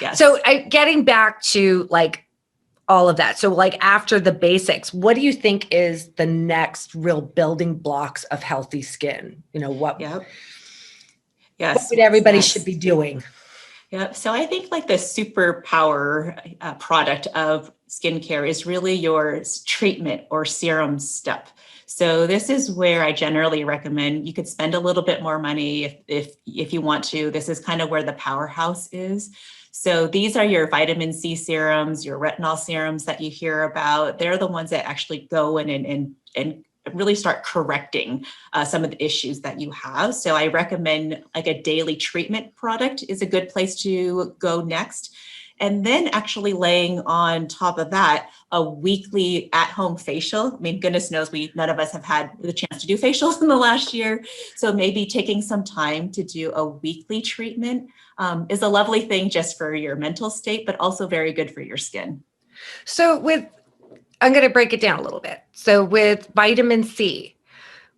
Yes. So getting back to like all of that. So like after the basics, what do you think is the next real building blocks of healthy skin? You know, what Yep. Yes. what would everybody Next? should be doing? Yep. So I think like the superpower product of skincare is really your treatment or serum step. So this is where I generally recommend you could spend a little bit more money if you want to. This is kind of where the powerhouse is. So these are your vitamin C serums, your retinol serums that you hear about. They're the ones that actually go in and really start correcting some of the issues that you have. So I recommend like a daily treatment product is a good place to go next. And then actually laying on top of that, a weekly at-home facial. I mean, goodness knows none of us have had the chance to do facials in the last year. So maybe taking some time to do a weekly treatment is a lovely thing just for your mental state, but also very good for your skin. So I'm going to break it down a little bit. So with vitamin C,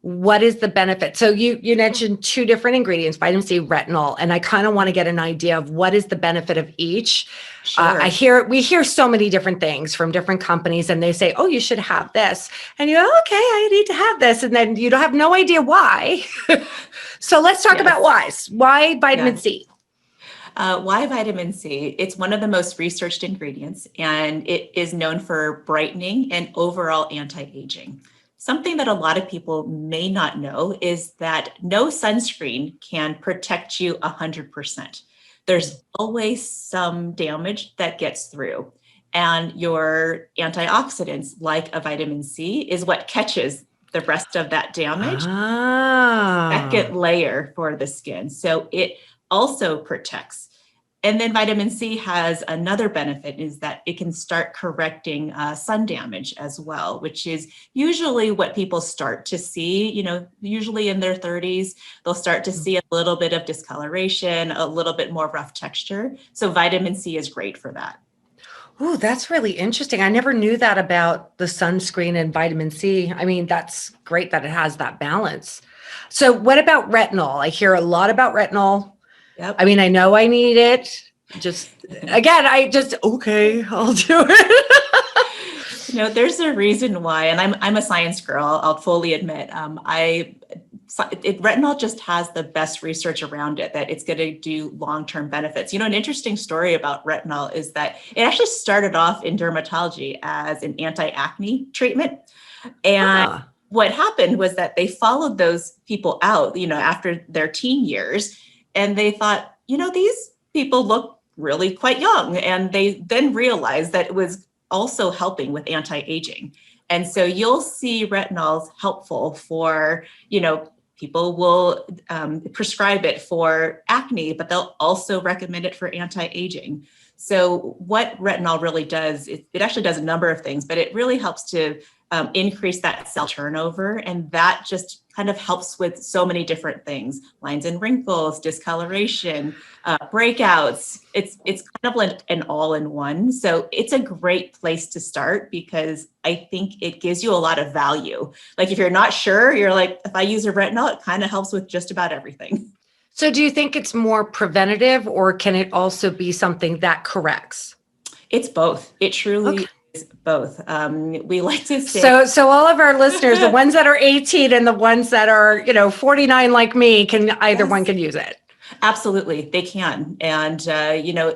what is the benefit? So you mentioned two different ingredients, vitamin C, retinol, and I kind of want to get an idea of what is the benefit of each. Sure. We hear so many different things from different companies, and they say, "Oh, you should have this," and you go, "Okay, I need to have this," and then you don't have no idea why. So let's talk about whys. Why vitamin C? Why vitamin C? It's one of the most researched ingredients, and it is known for brightening and overall anti-aging. Something that a lot of people may not know is that no sunscreen can protect you 100%. There's always some damage that gets through. And your antioxidants, like a vitamin C, is what catches the rest of that damage. Second layer for the skin. So it also protects. And then vitamin C has another benefit is that it can start correcting sun damage as well, which is usually what people start to see, usually in their 30s, they'll start to see a little bit of discoloration, a little bit more rough texture. So vitamin C is great for that. Oh, that's really interesting. I never knew that about the sunscreen and vitamin C. I mean, that's great that it has that balance. So what about retinol? I hear a lot about retinol. Yep. I mean, I know I need it. Okay, I'll do it. There's a reason why, and I'm a science girl, I'll fully admit. Retinol just has the best research around it that it's going to do long-term benefits. An interesting story about retinol is that it actually started off in dermatology as an anti-acne treatment. And what happened was that they followed those people out, after their teen years, and they thought, these people look really quite young. And they then realized that it was also helping with anti-aging. And so you'll see retinols helpful for, people will prescribe it for acne, but they'll also recommend it for anti-aging. So what retinol really does, it actually does a number of things, but it really helps to increase that cell turnover. And that just kind of helps with so many different things, lines and wrinkles, discoloration, breakouts. It's kind of like an all-in-one. So it's a great place to start because I think it gives you a lot of value. Like if you're not sure, you're like, if I use a retinol, it kind of helps with just about everything. So do you think it's more preventative or can it also be something that corrects? It's both. It truly is both. We like to say. So all of our listeners, the ones that are 18 and the ones that are, 49 like me, either one can use it. Absolutely, they can. And,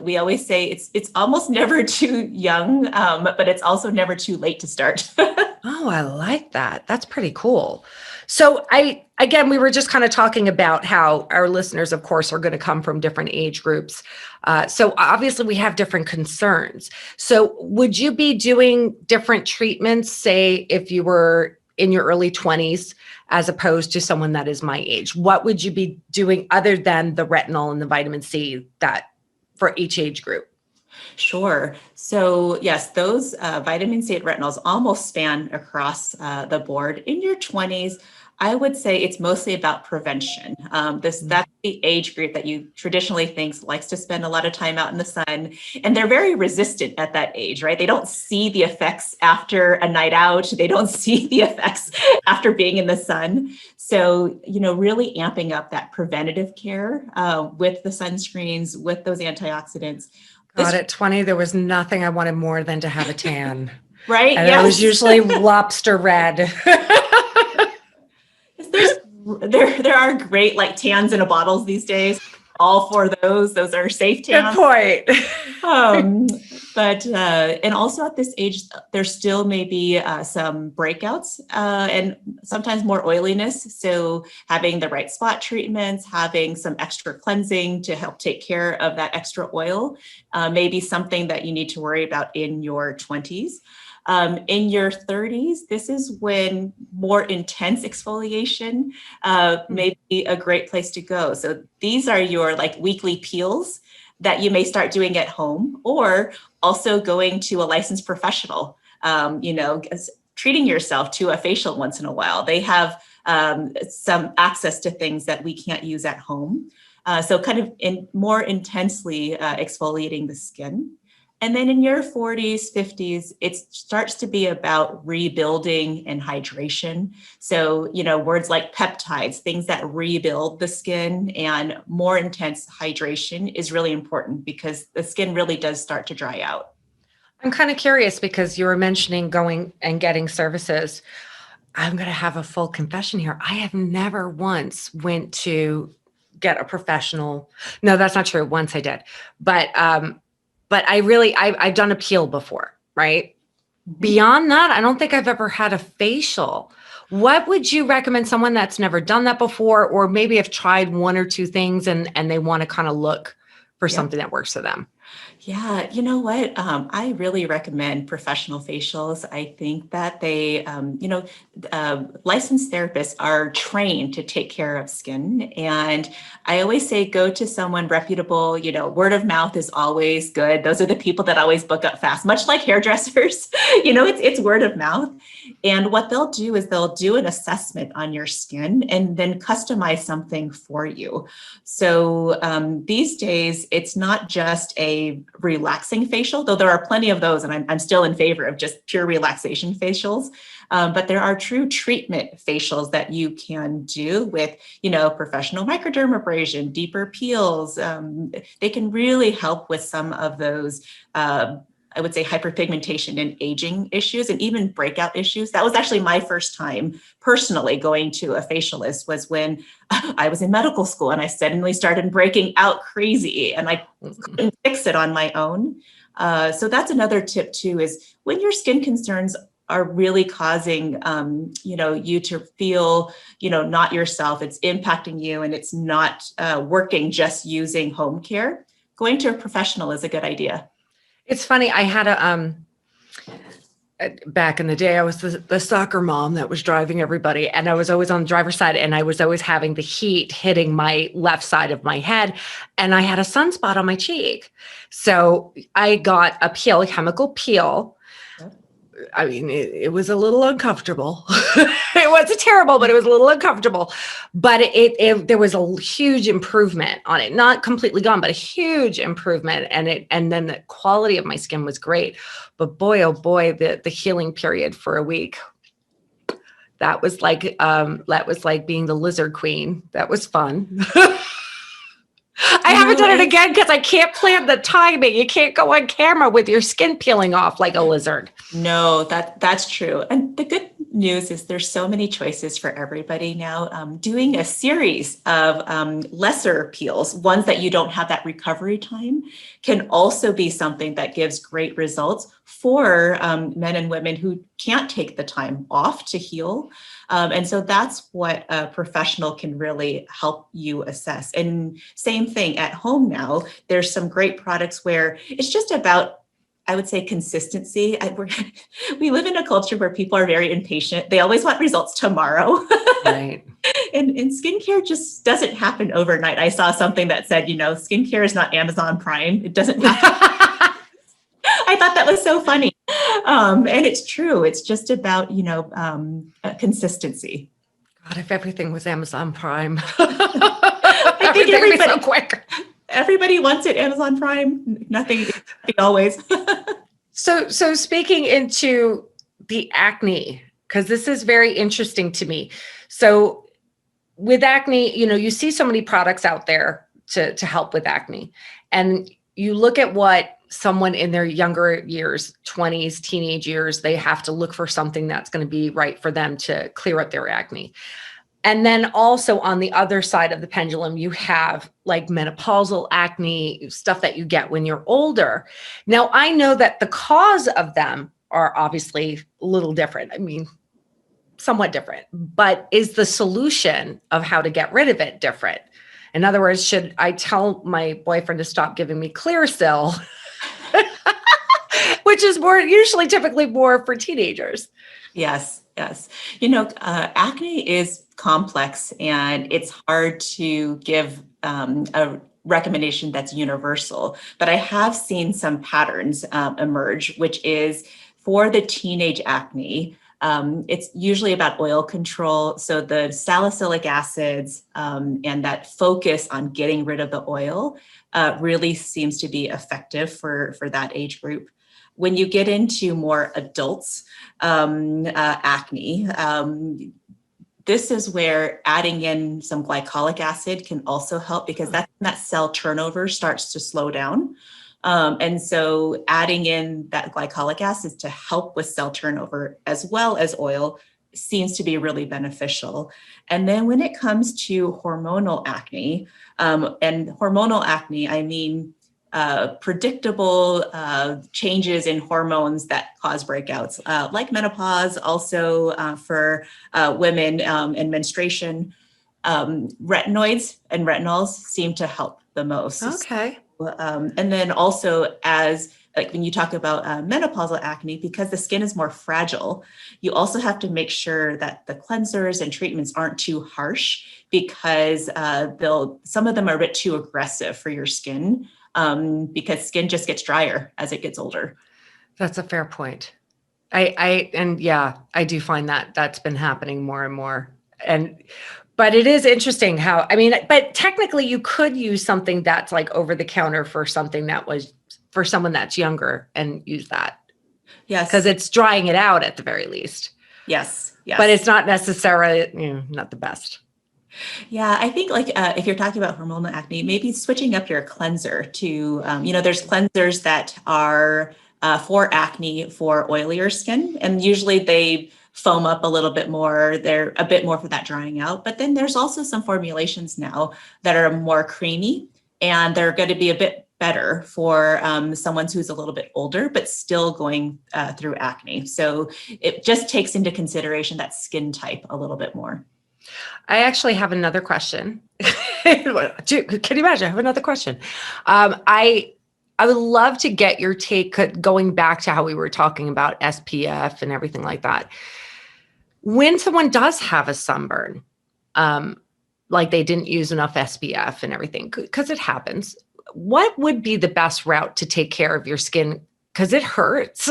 we always say it's almost never too young, but it's also never too late to start. Oh, I like that. That's pretty cool. So we were just kind of talking about how our listeners, of course, are going to come from different age groups. So obviously we have different concerns. So would you be doing different treatments, say, if you were in your early 20s, as opposed to someone that is my age? What would you be doing other than the retinol and the vitamin C that for each age group? Sure. So yes, those vitamin C and retinols almost span across the board. In your 20s, I would say it's mostly about prevention. That's the age group that you traditionally think likes to spend a lot of time out in the sun, and they're very resistant at that age, right? They don't see the effects after a night out. They don't see the effects after being in the sun. So, really amping up that preventative care with the sunscreens, with those antioxidants. God, at 20, there was nothing I wanted more than to have a tan. Right? And Yes. it was usually lobster red. There are great like tans in a bottles these days. All for those. Those are safe tans. Good point. And also at this age, there still may be some breakouts and sometimes more oiliness. So having the right spot treatments, having some extra cleansing to help take care of that extra oil may be something that you need to worry about in your 20s. In your 30s, this is when more intense exfoliation may be a great place to go. So these are your like weekly peels that you may start doing at home, or also going to a licensed professional, treating yourself to a facial once in a while. They have some access to things that we can't use at home. So kind of more intensely exfoliating the skin. And then in your 40s, 50s, it starts to be about rebuilding and hydration. So, words like peptides, things that rebuild the skin, and more intense hydration is really important because the skin really does start to dry out. I'm kind of curious because you were mentioning going and getting services. I'm going to have a full confession here. I have never once went to get a professional. No, that's not true. Once I did, but I've done a peel before, right? Mm-hmm. Beyond that, I don't think I've ever had a facial. What would you recommend someone that's never done that before, or maybe have tried one or two things and they want to kind of look for something that works for them? Yeah, you know what? I really recommend professional facials. I think that they, licensed therapists are trained to take care of skin. And I always say, go to someone reputable. Word of mouth is always good. Those are the people that always book up fast, much like hairdressers. It's word of mouth. And what they'll do is they'll do an assessment on your skin and then customize something for you. So these days, it's not just a relaxing facial, though there are plenty of those, and I'm still in favor of just pure relaxation facials. But there are true treatment facials that you can do with, professional microdermabrasion, deeper peels. They can really help with some of those I would say hyperpigmentation and aging issues, and even breakout issues. That was actually my first time personally going to a facialist, was when I was in medical school and I suddenly started breaking out crazy and I couldn't fix it on my own. So that's another tip too, is when your skin concerns are really causing, you to feel, not yourself, it's impacting you and it's not working just using home care, going to a professional is a good idea. It's funny. I had back in the day, I was the soccer mom that was driving everybody, and I was always on the driver's side, and I was always having the heat hitting my left side of my head, and I had a sunspot on my cheek. So I got a peel, a chemical peel. I mean, it was a little uncomfortable. It wasn't terrible, but it was a little uncomfortable. But there was a huge improvement on it. Not completely gone, but a huge improvement. And then the quality of my skin was great. But boy, oh boy, the healing period for a week. That was like being the lizard queen. That was fun. I haven't done it again because I can't plan the timing. You can't go on camera with your skin peeling off like a lizard. No, that's true. And the good news is there's so many choices for everybody now. Doing a series of lesser peels, ones that you don't have that recovery time, can also be something that gives great results for men and women who can't take the time off to heal. And so that's what a professional can really help you assess. And same thing at home now, there's some great products where it's just about, I would say, consistency. We live in a culture where people are very impatient. They always want results tomorrow. Right. And skincare just doesn't happen overnight. I saw something that said, skincare is not Amazon Prime. It doesn't happen. I thought that was so funny. And it's true. It's just about, consistency. God, if everything was Amazon Prime, I think everything would be so quick. Everybody wants it, Amazon Prime. Nothing always. So speaking into the acne, because this is very interesting to me. So with acne, you see so many products out there to help with acne. And you look at what someone in their younger years, 20s, teenage years, they have to look for something that's going to be right for them to clear up their acne. And then also on the other side of the pendulum, you have like menopausal acne, stuff that you get when you're older. Now, I know that the cause of them are obviously a little different. I mean, somewhat different, but is the solution of how to get rid of it different? In other words, should I tell my boyfriend to stop giving me Clearasil, which is typically more for teenagers? Yes, yes. Acne is complex and it's hard to give a recommendation that's universal, but I have seen some patterns emerge, which is for the teenage acne. It's usually about oil control. So the salicylic acids and that focus on getting rid of the oil really seems to be effective for that age group. When you get into more adults acne, this is where adding in some glycolic acid can also help, because that's when that cell turnover starts to slow down. And so adding in that glycolic acid to help with cell turnover as well as oil seems to be really beneficial. And then when it comes to hormonal acne, and hormonal acne, I mean, predictable changes in hormones that cause breakouts, like menopause, also for women and menstruation. Retinoids and retinols seem to help the most. Okay. And then also like when you talk about menopausal acne, because the skin is more fragile, you also have to make sure that the cleansers and treatments aren't too harsh, because some of them are a bit too aggressive for your skin, because skin just gets drier as it gets older. That's a fair point. I do find that that's been happening more and more. But it is interesting but technically you could use something that's like over the counter for something that was for someone that's younger and use that. Yes. Because it's drying it out at the very least. Yes. Yes. But it's not necessarily, not the best. Yeah, I think like if you're talking about hormonal acne, maybe switching up your cleanser to, there's cleansers that are for acne for oilier skin, and usually they foam up a little bit more. They're a bit more for that drying out. But then there's also some formulations now that are more creamy, and they're going to be a bit better for someone who's a little bit older, but still going through acne. So it just takes into consideration that skin type a little bit more. I actually have another question. Can you imagine? I have another question. I would love to get your take, going back to how we were talking about SPF and everything like that. When someone does have a sunburn, like they didn't use enough SPF and everything, because it happens, what would be the best route to take care of your skin? Because it hurts.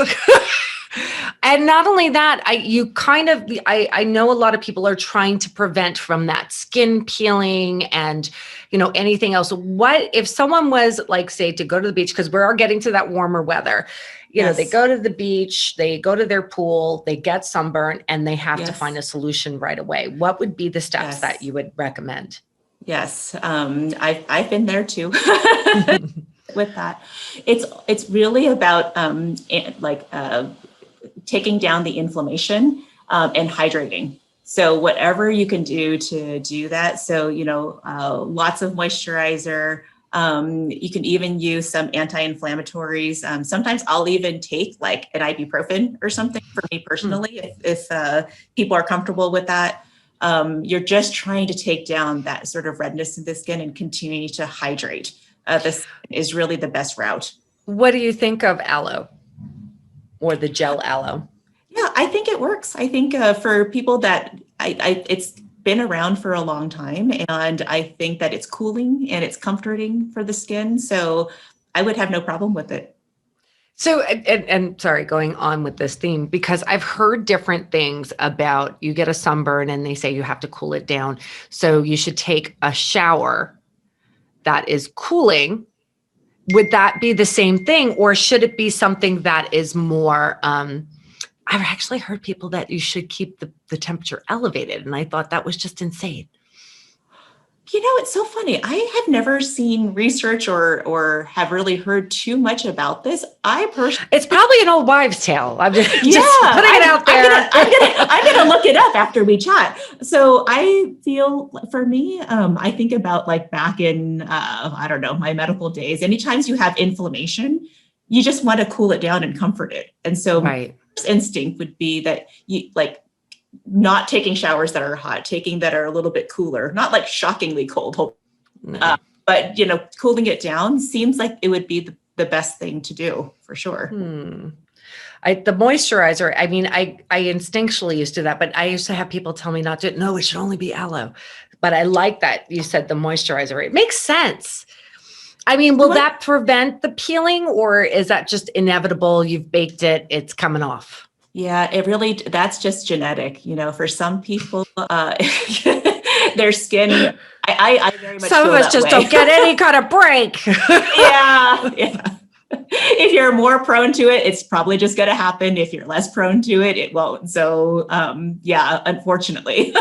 And not only that, I know a lot of people are trying to prevent from that skin peeling and, anything else. What if someone was like, say, to go to the beach, because we are getting to that warmer weather, Yes. They go to the beach, they go to their pool, they get sunburn, and they have Yes. to find a solution right away. What would be the steps Yes. that you would recommend? Yes. I've been there too. With that, it's really about taking down the inflammation and hydrating. So whatever you can do to do that. So, lots of moisturizer. You can even use some anti-inflammatories. Sometimes I'll even take like an ibuprofen or something for me personally, if people are comfortable with that. You're just trying to take down that sort of redness in the skin and continue to hydrate. This is really the best route. What do you think of aloe or the gel aloe? Yeah, I think it works. I think for people that it's been around for a long time, and I think that it's cooling and it's comforting for the skin. So I would have no problem with it. So, and sorry, going on with this theme, because I've heard different things about you get a sunburn and they say you have to cool it down. So you should take a shower that is cooling. Would that be the same thing? Or should it be something that is more, I've actually heard people that you should keep the temperature elevated. And I thought that was just insane. You know, it's so funny. I have never seen research or have really heard too much about this. I personally, It's probably an old wives' tale. I'm just putting it out there. I'm gonna look it up after we chat. So I feel, for me, I think about like back in I don't know, my medical days. Anytime you have inflammation, you just want to cool it down and comfort it. And so Right. my first instinct would be that you like not taking showers that are hot, taking that are a little bit cooler, not like shockingly cold, No. but you know, cooling it down seems like it would be the best thing to do for sure. The moisturizer, I mean, I instinctually used to that, but I used to have people tell me not to. No, it should only be aloe. But I like that you said the moisturizer. It makes sense. I mean, will that prevent the peeling, or is that just inevitable? You've baked it, it's coming off. Yeah, it really, that's just genetic. You know, for some people, their skin, I very much Some of feel us that just way. don't get any kind of break. Yeah. If you're more prone to it, it's probably just going to happen. If you're less prone to it, it won't. So, yeah, unfortunately.